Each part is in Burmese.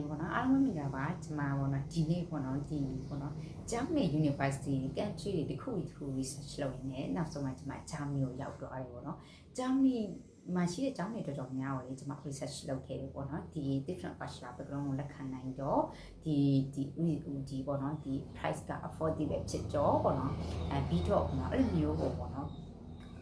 ဘောနော်အားလုံးမိတာပါကျွန်မဘောနော်ဒီနေ့ဘောနော်ဒီဘောနော်ဂျာမနီ University country တွေတစ်ခုတစ်ခု research လုပ်ရင်းနဲ့နောက်ဆုံးမှကျွန်မဂျာမနီကိုရောက်သွားတယ်ဘောနော်ဂျာမနီမှာရှိတဲ့ကျောင်းတွေတော်တော်များကိုလေကျွန်မ research လုပ်ခဲ့တယ်ပေါ့နော်ဒီ different bachelor background ကိုလက်ခံနိုင်တော့ဒီပေါ့နော်ဒီ price က affordable ဖြစ်တော့ပေါ့နော်ပြီးတော့ပေါ့နော်အဲ့လိုမျိုးပေါ့နော်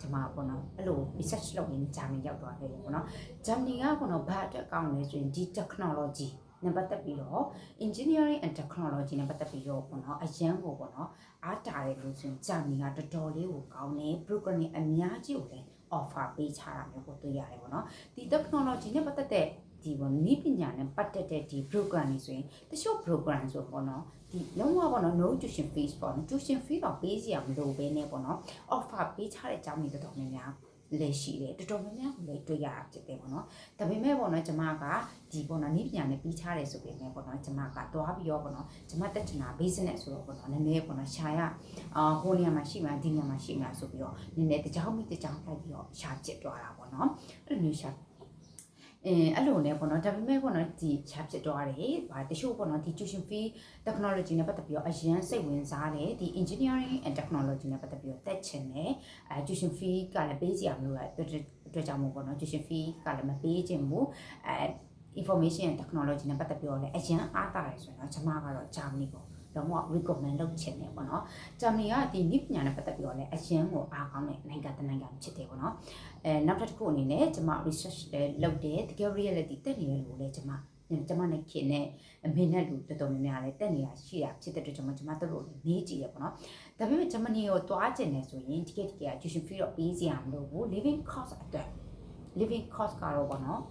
ကျွန်မပေါ့နော်အဲ့လို research လုပ်ရင်းဂျာမနီရောက်သွားခဲ့တယ်ပေါ့နော်ဂျာမနီကပေါ့နော်ဘာအတွက်ကောင်းလဲဆိုရင်ဒီ technology နဲ့ပတ်သက်ပြီးတော့ engineering and technology နဲ့ပတ်သက်ပြီးတော့ပေါ့နော်အရန်ကိုပေါ့နော်အားတာတယ်လို့ဆိုရင်ဂျာမနီကတော်တော်လေးကိုကောင်းတယ် programming အများကြီးကိုလည်း offer ပေးချတာမျိုးကိုတွေ့ရတယ်ပေါ့နော်ဒီ technology နဲ့ပတ်သက်တဲ့ဒီပေါ့နည်းပညာနဲ့ပတ်သက်တဲ့ဒီ program တွေဆိုရင်တချို့ program ဆိုပေါ့နော်ဒီလုံးဝပေါ့နော် no tuition fees ပေါ့နော် tuition fee တော့ပေးစီရမလို့ပဲနဲ့ပေါ့နော် offer ပေးချတဲ့အကြောင်းတွေတော်တော်များများလက်ရှိတယ်တော်တော်များများကိုလည်းတွေ့ရတာဖြစ်တယ်ပေါ့နော်ဒါပေမဲ့ပေါ့နော်ကျမကဒီပေါ့နော်နည်းပညာနဲ့ပြီးချတယ်ဆိုပေမဲ့ပေါ့နော်ကျမကသွားပြီးတော့ပေါ့နော်ကျမတက်ချင်တာ business ဆိုတော့ပေါ့နော်နည်းနည်းပေါ့နော်ရှာရဟိုနေရာမှာရှိမှဒီနေရာမှာရှိမှဆိုပြီးတော့နည်းနည်းတကြောင်လိုက်ပြီးတော့ရှာပြစ်သွားတာပေါ့နော်အဲ့လိုမျိုးရှာအဲ့လိုနဲ့ပေါ့နော်ဒါပေမဲ့ပေါ့နော်ဒီချဖြစ်သွားတယ်ဗာတချို့ပေါ့နော်ဒီ tuition fee technology နဲ့ပတ်သက်ပြီးတော့အရန်စိတ်ဝင်စားတယ်ဒီ engineering and technology နဲ့ပတ်သက်ပြီးတော့တက်ချင်တယ်tuition fee ကလည်းပေးစီရမလို့အတွက်ကြောင့်မို့ပေါ့နော် tuition fee ကလည်းမပေးချင်ဘူးinformation and technology နဲ့ပတ်သက်ပြီးတော့လည်းအရန်အားတာတယ်ဆိုရင်တော့ကျွန်မကတော့ဂျာမနီကိုလုံးဝ recommend လုပ်ချင်တယ်ပေါ့နော်ဂျာမနီကဒီနည်းပညာနဲ့ပတ်သက်ပြီးတော့လည်းအရန်ကိုအားကောင်းတဲ့နိုင်ငံဖြစ်တယ်ပေါ့နော်နောက်တစ်ခုအနေနဲ့ကျွန်မ research လည်းလုပ်တယ်တကယ် reality တက်နေတယ်လို့လည်းကျွန်မနဲ့ခင်နဲ့အမေနဲ့လူတော်တော်များများလည်းတက်နေတာရှိတာဖြစ်တဲ့အတွက်ကျွန်မတို့လည်းမေးကြည့်ရပေါ့နော်ဒါပေမဲ့ဂျာမနီကိုသွားကျင်နေဆိုရင်တကယ် tuition fee တော့ပေးစရာမလိုဘူး living cost အတွက် living cost ကတော့ပေါ့နော်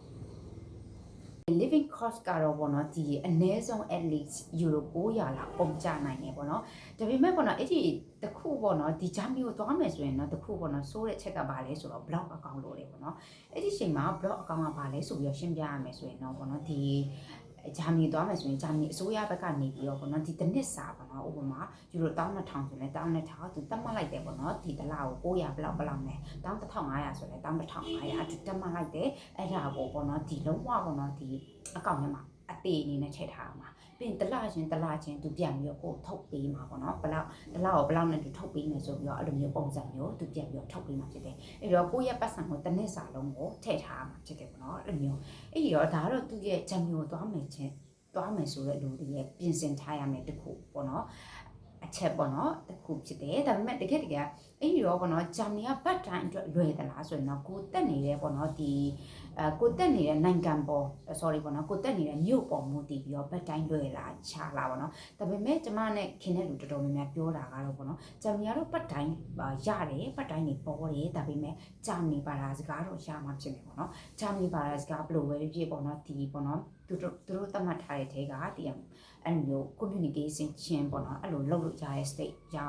living cost ကတော့ပေါ့နော်ဒီအနည်းဆုံး at least euro 900လောက်ပုံကျနိုင်တယ်ပေါ့နော်ဒါပေမဲ့ပေါ့နော်အဲ့ဒီတခုပေါ့နော်ဒီဂျာမနီကိုသွားမယ်ဆိုရင်တော့တခုပေါ့နော်စိုးတဲ့ချက်ကဘာလဲဆိုတော့ blog account လို့လေပေါ့နော်အဲ့ဒီချိန်မှာ blog account ကဘာလဲဆိုပြီးတော့ရှင်းပြရမယ်ဆိုရင်တော့ပေါ့နော်ဒီဂျာမနီသွားမယ်ဆိုရင်ဂျာမနီအစိုးရဘက်ကနေပြီးတော့ပေါ့နော်ဒီတစ်နှစ်စာပေါ့နော်ဥပမာယူရို12000ဆိုလဲ12000သူတတ်မှတ်လိုက်တယ်ပေါ့နော်ဒီတစ်လကို900ဘလောက်နဲ့11500ဆိုလဲ11500သူတတ်မှတ်လိုက်တယ်အဲ့ဒါကိုပေါ့နော်ဒီလုံးဝပေါ့နော်ဒီအကောင့်ထဲမှာအသေးအနေနဲ့ထည့်ထားအောင်ပါပြီးရင်တစ်လချင်းသူပြန်ပြီးတော့ကိုထုတ်ပေးမှာပေါ့နော်ဘလောက်တစ်လကိုဘလောက်နဲ့သူထုတ်ပေးမယ်ဆိုပြီးတော့အဲ့လိုမျိုးပုံစံမျိုးသူပြန်ပြီးတော့ထုတ်ပေးမှာဖြစ်တယ်အဲ့တော့ကိုယ့်ရဲ့ပတ်စံကိုတစ်နှစ်စာလုံးကိုထည့်ထားမှာဖြစ်တယ်ပေါ့နော်အဲ့လိုမျိုးအဲ့ဒီတော့ဒါကတော့သူ့ရဲ့ဂျမ်မျိုးသွားမယ်ဆိုတဲ့လူတွေရဲ့ပြင်ဆင်ထားရမယ်တခုပေါ့နော်အချက်ပေါ့နော်တခုဖြစ်တယ်ဒါပေမဲ့တကယ်အဲ့ဒီတော့ပေါ့နော်ဂျာမနီကဘတ်တိုင်းအတွက်လွယ်သလားဆိုရင်တော့ကိုတက်နေတယ်ပေါ့နော်ဒီကိုတက်နေတဲ့နိုင်ငံပေါ် sorry ပေါ့နော်ကိုတက်နေတဲ့မြို့ပေါ်မူတည်ပြီးတော့ဘတ်တိုင်းလွယ်လာချလာပေါ့နော်ဒါပေမဲ့ကျမနဲ့ခင်တဲ့လူတော်တော်များများပြောတာကတော့ပေါ့နော်ဂျာမနီကတော့ဘတ်တိုင်းရတယ်ဘတ်တိုင်းတွေပေါ်တယ်ဒါပေမဲ့ဂျာမနီဘာသာစကားတော့ရမှာဖြစ်နေပေါ့နော်ဂျာမနီဘာသာစကားဘယ်လိုပဲဖြစ်ပေါ့နော်ဒီပေါ့နော်သူတို့သတ်မှတ်ထားတဲ့ထဲကဒီအဲ့လိုမျိုး communication ချင်းပေါ့နော်အဲ့လိုလုပ်လို့ရတဲ့ state ရော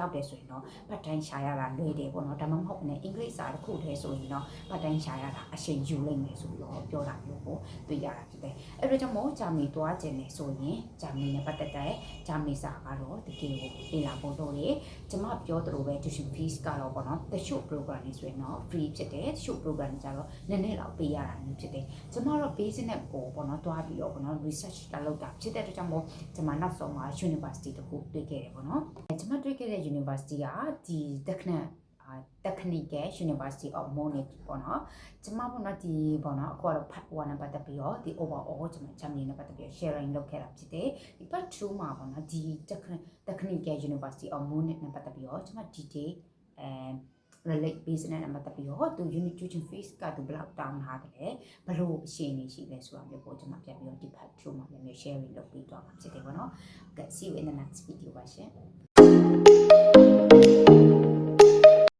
က်တယ်ဆိုရင်တော့ဘတ်တိုင်းရှာရတာလွယ်တယ်ပေါ့နော်ဒါမှမဟုတ်လည်းအင်္ဂလိပ်စာတစ်ခုတည်းဆိုရင်တော့ဘတ်တိုင်းရှာရတာအချိန်ယူလိမ့်မယ်ဆိုပြီးတော့ပြောတာမျိုးကိုတွေ့ရတာဖြစ်တယ်အဲ့ဒါကြောင့်မို့ဂျာမနီသွားခြင်းနေဆိုရင်ဂျာမနီနဲ့ပတ်သက်တဲ့ဂျာမနီစာကတော့တကယ်ကိုလေ့လာဖို့တော့လေကျွန်မပြောသလိုပဲ tuition fees ကတော့ပေါ့နော်တချို့ program တွေဆိုရင်တော့ free ဖြစ်တယ်တချို့ program တွေကျတော့နည်းနည်းလောက်ပေးရတာမျိုးဖြစ်တယ်ကျွန်မတော့ business ကိုပေါ့နော်တွားပြီးတော့ပေါ့နော် research လုပ်တာဖြစ်တဲ့အတွက်ကြောင့်မို့ကျွန်မနောက်ဆုံးမှာ university တခုတွေ့ခဲ့တယ်ပေါ့နော်ကျွန်မတွေ့ခဲ့တဲ့ university ကဒီ technical University of Munich ပေါ့နော်ကျွန်မပေါ့နော်ဒီပေါ့နော်အခုကတော့ part 1နဲ့ပတ်သက်ပြီးတော့ဒီ overall ကျွန်မဂျာမနီနဲ့ပတ်သက်ပြီး sharing လုပ်ခဲ့တာဖြစ်တယ်ဒီ part 2မှာပေါ့နော်ဒီ technical University of Munich နဲ့ပတ်သက်ပြီးတော့ကျွန်မ detail relate business နဲ့ပတ်သက်ပြီးတော့သူ unit tuition fees ကသူဘယ်လောက်တောင်းထားတယ်ဘယ်လိုအရှိန်နေရှိလဲဆိုတာမျိုးပေါ့ကျွန်မပြန်ပြီးတော့ဒီ part 2မှာလည်း sharing လုပ်ပြီးတော့မှာဖြစ်တယ်ပေါ့နော် see you in the next video ပါရှင်